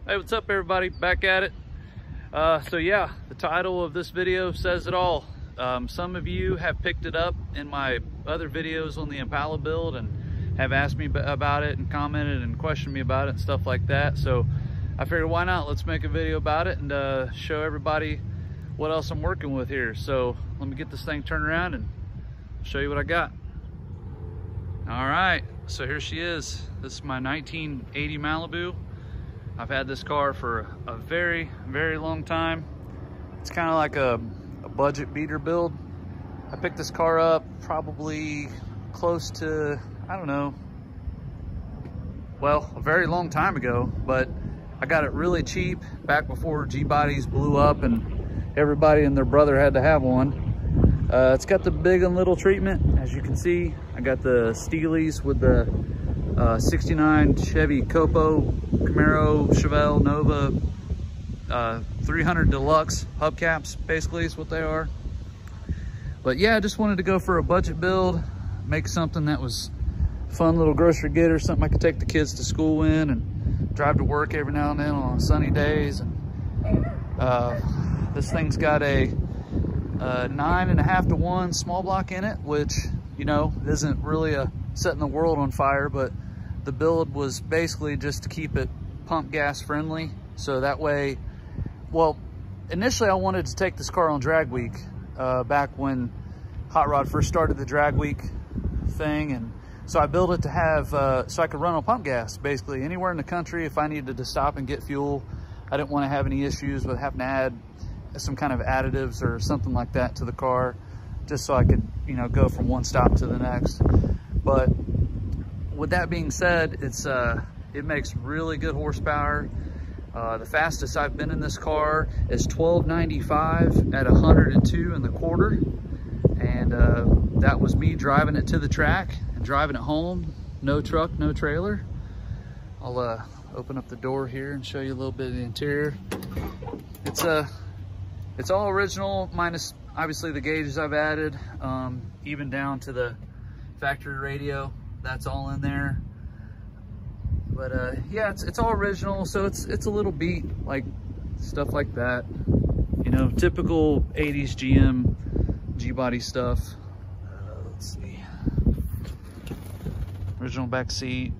Hey, what's up everybody? Back at it. So yeah, the title of this video says it all. Some of you have picked it up in my other videos on the Impala build and have asked me about it and commented and questioned me about it and stuff like that. So I figured, why not? Let's make a video about it and show everybody what else I'm working with here. So let me get this thing turned around and show you what I got. All right, so here she is. This is my 1980 Malibu. I've had this car for a very, very long time. It's kind of like a budget beater build. I picked this car up probably close to, I don't know, well, a very long time ago, but I got it really cheap back before G-bodies blew up and everybody and their brother had to have one. It's got the big and little treatment. As you can see, I got the Steelies with the 69 Chevy Copo, Camaro, Chevelle, Nova, 300 Deluxe hubcaps, basically is what they are. But yeah, I just wanted to go for a budget build, make something that was fun little grocery getter, something I could take the kids to school in and drive to work every now and then on sunny days. And this thing's got a 9.5 to 1 small block in it, which, you know, isn't really setting the world on fire, but the build was basically just to keep it pump gas friendly. So that way, well, initially I wanted to take this car on drag week, back when Hot Rod first started the drag week thing. And so I built it to have, so I could run on pump gas, basically anywhere in the country. If I needed to stop and get fuel, I didn't want to have any issues with having to add some kind of additives or something like that to the car, just so I could, you know, go from one stop to the next. But with that being said, it makes really good horsepower. The fastest I've been in this car is 1295 at 102.25, and that was me driving it to the track and driving it home. No truck, no trailer. I'll open up the door here and show you a little bit of the interior. It's all original, minus obviously the gauges I've added, even down to the factory radio. That's all in there. But yeah, it's all original, so it's a little beat, like stuff like that. You know, typical 80s GM G-body stuff. Let's see. Original back seat,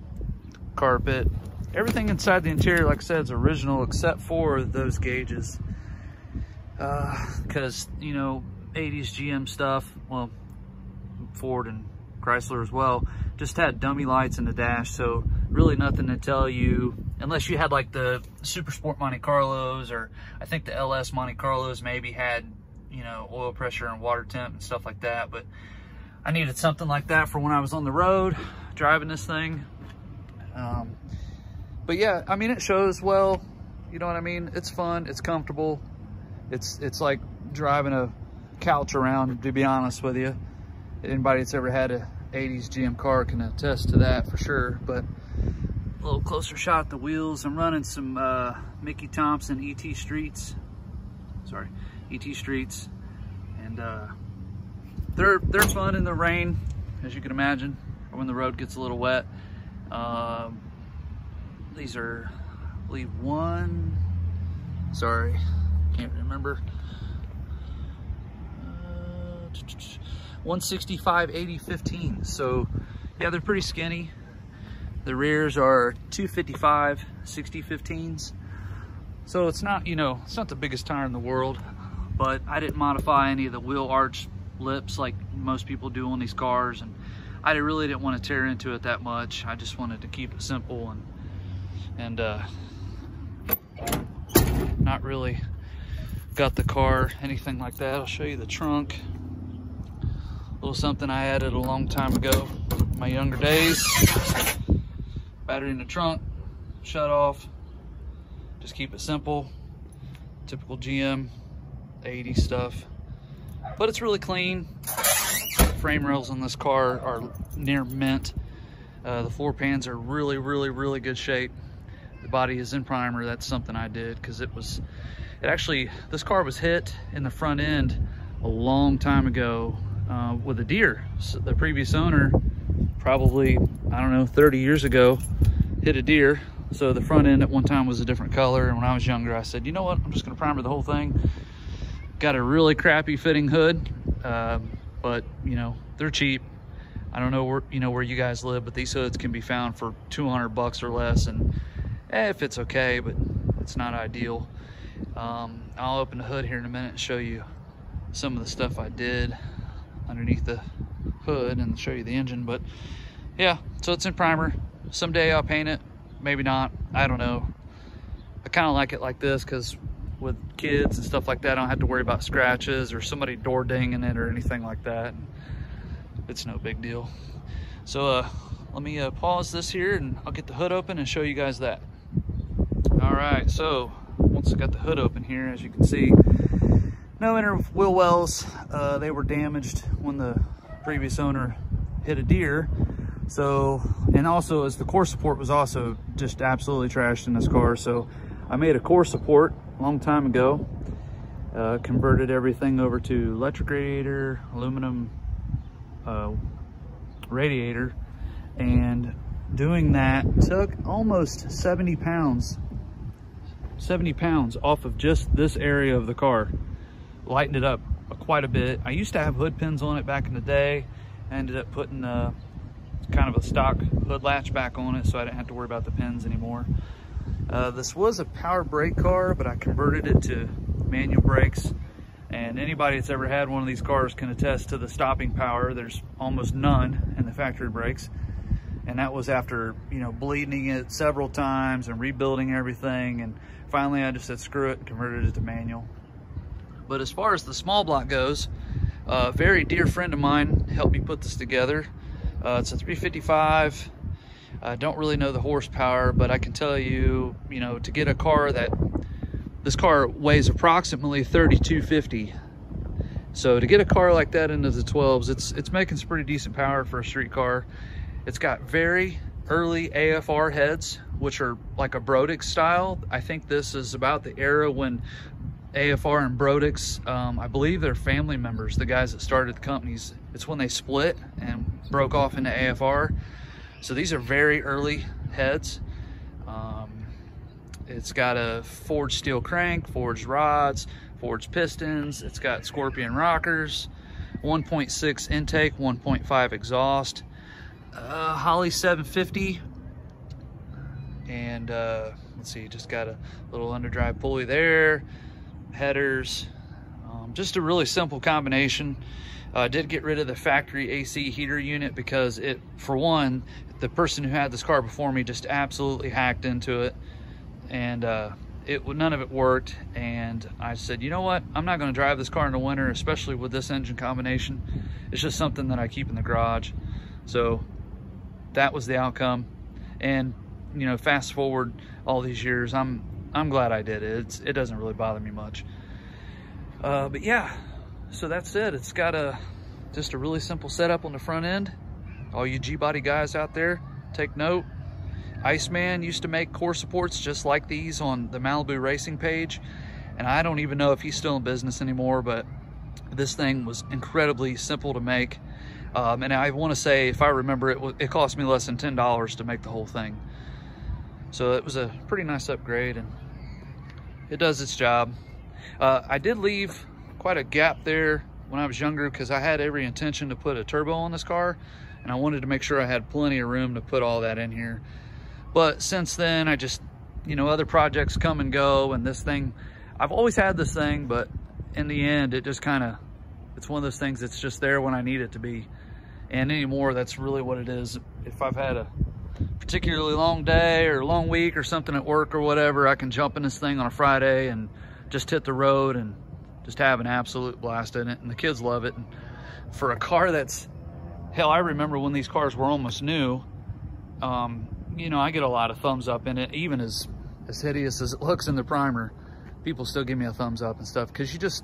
carpet. Everything inside the interior, like I said, is original except for those gauges. Because, you know, 80s GM stuff, well, Ford and Chrysler as well, just had dummy lights in the dash, so really nothing to tell you, unless you had like the Super Sport Monte Carlos, or I think the LS Monte Carlos maybe had, you know, oil pressure and water temp and stuff like that. But I needed something like that for when I was on the road driving this thing. But yeah, I mean, it shows well, you know what I mean? It's fun, it's comfortable. It's like driving a couch around, to be honest with you. Anybody that's ever had a 80s GM car can attest to that for sure. But a little closer shot at the wheels. I'm running some Mickey Thompson ET Streets. Sorry, ET Streets. And they're fun in the rain, as you can imagine, or when the road gets a little wet. These are, I believe, can't remember. 165 80 15. So yeah, they're pretty skinny. The rears are 255 60 15s. So it's not, you know, it's not the biggest tire in the world, but I didn't modify any of the wheel arch lips like most people do on these cars, and I really didn't want to tear into it that much. I just wanted to keep it simple and not really got the car anything like that. I'll show you the trunk. A little something I added a long time ago, my younger days. Battery in the trunk, shut off. Just keep it simple. Typical GM 80s stuff, but it's really clean. Frame rails on this car are near mint. The floor pans are really good shape. The body is in primer. That's something I did because this car was hit in the front end a long time ago with a deer. So the previous owner, probably, I don't know, 30 years ago, hit a deer, So the front end at one time was a different color, and when I was younger, I said, you know what, I'm just gonna primer the whole thing. Got a really crappy fitting hood, but you know, they're cheap. I don't know where you guys live, but these hoods can be found for 200 bucks or less, and if it's okay, but it's not ideal. I'll open the hood here in a minute and show you some of the stuff I did underneath the hood and show you the engine. But yeah, so it's in primer. Someday I'll paint it, maybe not, I don't know. I kind of like it like this because with kids and stuff like that, I don't have to worry about scratches or somebody door dinging it or anything like that. It's no big deal. So let me pause this here and I'll get the hood open and show you guys that. All right, so once I got the hood open here, as you can see, no inner wheel wells. They were damaged when the previous owner hit a deer. So, and also as the core support was also just absolutely trashed in this car. So I made a core support a long time ago, converted everything over to electric radiator, aluminum radiator, and doing that took almost 70 pounds off of just this area of the car. Lightened it up quite a bit. I used to have hood pins on it back in the day. I ended up putting kind of a stock hood latch back on it so I didn't have to worry about the pins anymore. This was a power brake car, but I converted it to manual brakes. And anybody that's ever had one of these cars can attest to the stopping power. There's almost none in the factory brakes. And that was after, you know, bleeding it several times and rebuilding everything. And finally I just said, screw it, and converted it to manual. But as far as the small block goes, a very dear friend of mine helped me put this together. It's a 355. I don't really know the horsepower, but I can tell you, you know, to get a car that, this car weighs approximately 3,250. So to get a car like that into the 12s, it's making some pretty decent power for a street car. It's got very early AFR heads, which are like a Brodix style. I think this is about the era when AFR and Brodix, I believe they're family members, the guys that started the companies. It's when they split and broke off into AFR. So these are very early heads. It's got a forged steel crank, forged rods, forged pistons. It's got Scorpion rockers, 1.6 intake, 1.5 exhaust, Holley 750. And let's see, just got a little underdrive pulley there, headers, just a really simple combination. Did get rid of the factory AC heater unit because it, for one, the person who had this car before me just absolutely hacked into it, and none of it worked. And I said, you know what, I'm not going to drive this car in the winter, especially with this engine combination. It's just something that I keep in the garage. So that was the outcome. And you know, fast forward all these years, I'm glad I did it. It doesn't really bother me much. But yeah, so that's it. It's got just a really simple setup on the front end. All you G-body guys out there, take note. Iceman used to make core supports just like these on the Malibu racing page, and I don't even know if he's still in business anymore, but this thing was incredibly simple to make. And I want to say, if I remember, it cost me less than $10 to make the whole thing. So it was a pretty nice upgrade, and it does its job. I did leave quite a gap there when I was younger because I had every intention to put a turbo on this car, and I wanted to make sure I had plenty of room to put all that in here. But since then, I just, you know, other projects come and go, and this thing, I've always had this thing, but in the end, it just kind of, it's one of those things that's just there when I need it to be. And anymore, that's really what it is. If I've had a particularly long day or long week or something at work or whatever, I can jump in this thing on a Friday and just hit the road and just have an absolute blast in it. And the kids love it. And for a car that's, hell, I remember when these cars were almost new, you know, I get a lot of thumbs up in it. Even as hideous as it looks in the primer, people still give me a thumbs up and stuff, because you just,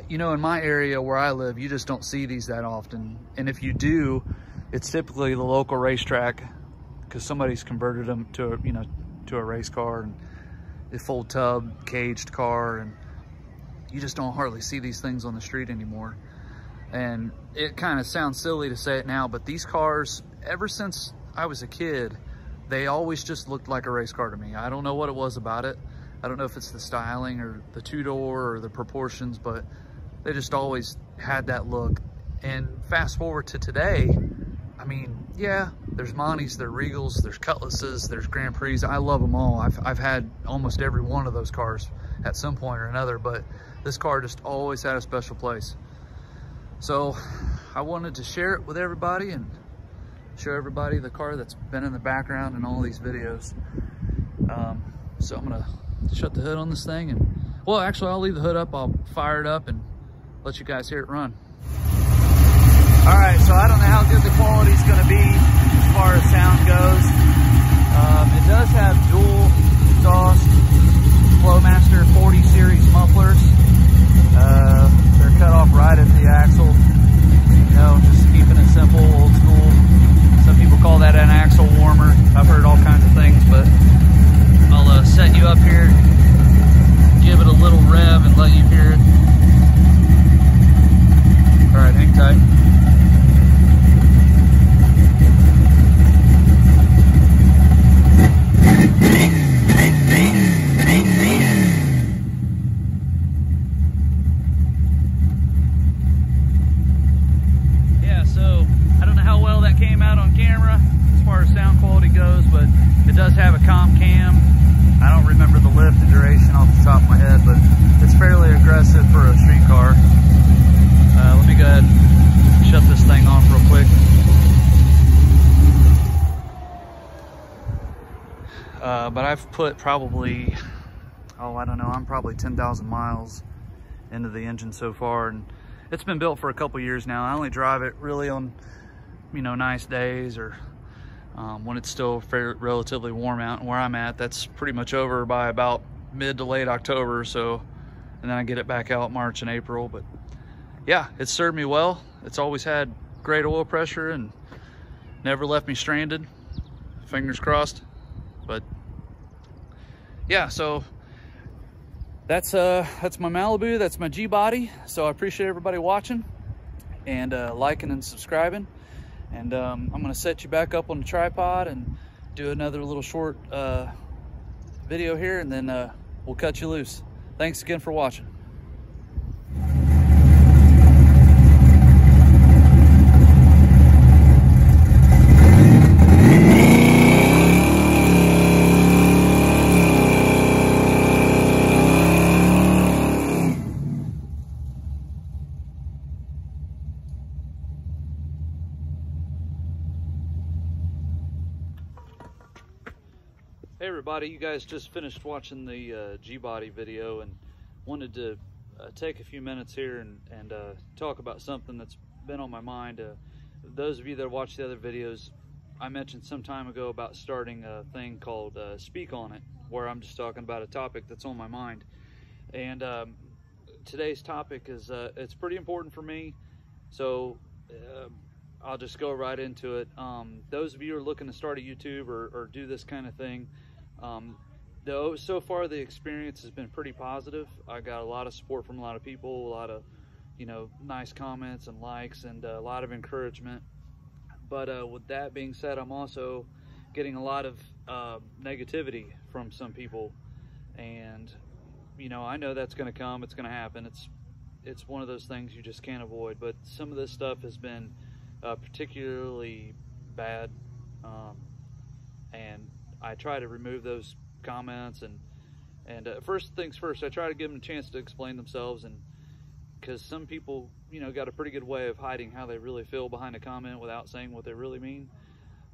you know, in my area where I live, you just don't see these that often. And if you do, it's typically the local racetrack, because somebody's converted them to a, you know, to a race car, and a full tub caged car, and you just don't hardly see these things on the street anymore. And it kind of sounds silly to say it now, but these cars, ever since I was a kid, they always just looked like a race car to me. I don't know what it was about it. I don't know if it's the styling or the two-door or the proportions, but they just always had that look. And fast forward to today, I mean, yeah, there's Monties, there's Regals, there's Cutlasses, there's Grand Prix. I love them all. I've had almost every one of those cars at some point or another, but this car just always had a special place. So I wanted to share it with everybody and show everybody the car that's been in the background in all these videos. So I'm gonna shut the hood on this thing, and well, actually I'll leave the hood up. I'll fire it up and let you guys hear it run. All right, so I don't know how good the quality is going to be as far as sound goes. It does have dual exhaust Flowmaster 40 series mufflers. They're cut off right at the axle. You know, just keeping it simple, old school. Some people call that an axle warmer. I've heard all kinds of things, but I'll set you up here, give it a little rev and let you hear it. All right, hang tight. Yeah, so I don't know how well that came out on camera as far as sound quality goes, but it does have a comp cam. I don't remember the lift and duration off the top of my head, but it's fairly aggressive for a street car. Let me go ahead and shut this thing off real quick. But I've put probably, I don't know, I'm probably 10,000 miles into the engine so far, and it's been built for a couple years now. I only drive it really on, you know, nice days or when it's still relatively warm out. And where I'm at, that's pretty much over by about mid to late October. So, and then I get it back out March and April. But yeah, it's served me well. It's always had great oil pressure and never left me stranded. Fingers crossed. But yeah, so that's my Malibu, that's my G-body. So I appreciate everybody watching and liking and subscribing. And I'm gonna set you back up on the tripod and do another little short video here, and then we'll cut you loose. Thanks again for watching. Hey everybody, you guys just finished watching the G-body video and wanted to take a few minutes here and talk about something that's been on my mind. Those of you that watched the other videos, I mentioned some time ago about starting a thing called Speak On It, where I'm just talking about a topic that's on my mind. And today's topic is, it's pretty important for me, so I'll just go right into it. Those of you who are looking to start a YouTube or do this kind of thing, so far the experience has been pretty positive. I got a lot of support from a lot of people, a lot of, you know, nice comments and likes, and a lot of encouragement. But with that being said, I'm also getting a lot of negativity from some people, and you know, I know that's going to come, it's going to happen. It's one of those things you just can't avoid. But some of this stuff has been particularly bad, and I try to remove those comments, and first things first, I try to give them a chance to explain themselves, and because some people, you know, got a pretty good way of hiding how they really feel behind a comment without saying what they really mean.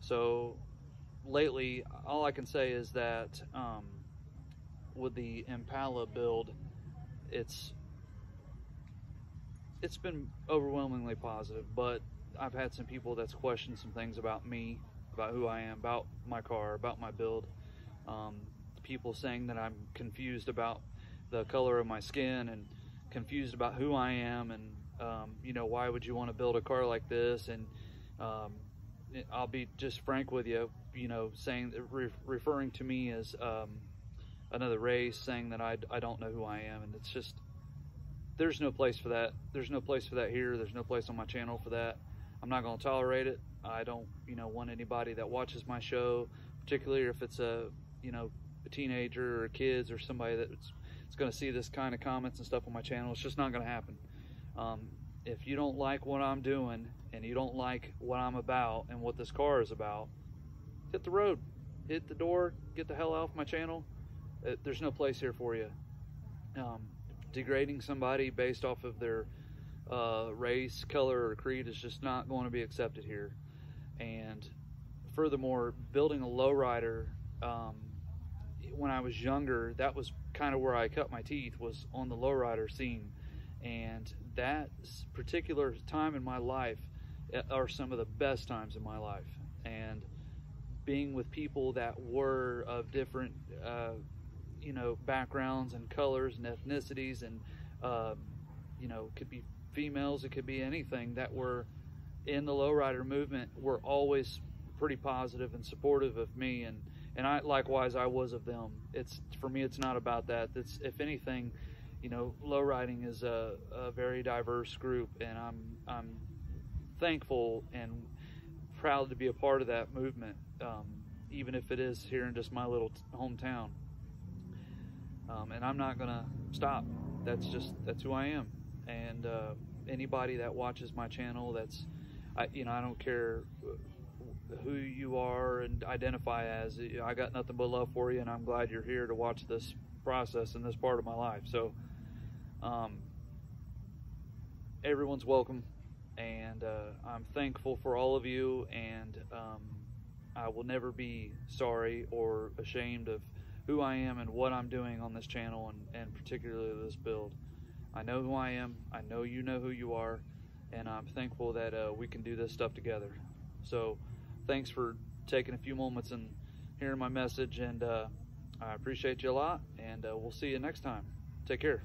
So lately, all I can say is that with the Impala build, it's been overwhelmingly positive, but I've had some people that's questioned some things about me, about who I am, about my car, about my build. People saying that I'm confused about the color of my skin and confused about who I am, and you know, why would you want to build a car like this? And I'll be just frank with you, you know, saying, referring to me as another race, saying that I don't know who I am, and it's just, there's no place for that. There's no place for that here. There's no place on my channel for that. I'm not going to tolerate it. I don't, you know, want anybody that watches my show particularly if it's a, you know, a teenager or kids or somebody that's going to see this kind of comments and stuff on my channel. It's just not going to happen. If you don't like what I'm doing and you don't like what I'm about and what this car is about, hit the road, hit the door, get the hell off my channel. There's no place here for you. Degrading somebody based off of their race, color, or creed is just not going to be accepted here. And furthermore, building a lowrider, when I was younger, that was kind of where I cut my teeth, was on the lowrider scene. And that particular time in my life are some of the best times in my life. And being with people that were of different, you know, backgrounds and colors and ethnicities, and you know, it could be females, it could be anything, that were in the lowrider movement, were always pretty positive and supportive of me, and I likewise, I was of them. It's, for me, it's not about that. It's, if anything, you know, lowriding is a very diverse group, and I'm thankful and proud to be a part of that movement, even if it is here in just my little hometown. And I'm not gonna stop. That's who I am. And anybody that watches my channel, you know, I don't care who you are and identify as, I got nothing but love for you, and I'm glad you're here to watch this process in this part of my life. So everyone's welcome, and I'm thankful for all of you, and I will never be sorry or ashamed of who I am and what I'm doing on this channel, and particularly this build. I know who I am, I know you know who you are, and I'm thankful that we can do this stuff together. So thanks for taking a few moments and hearing my message, and I appreciate you a lot, and we'll see you next time. Take care.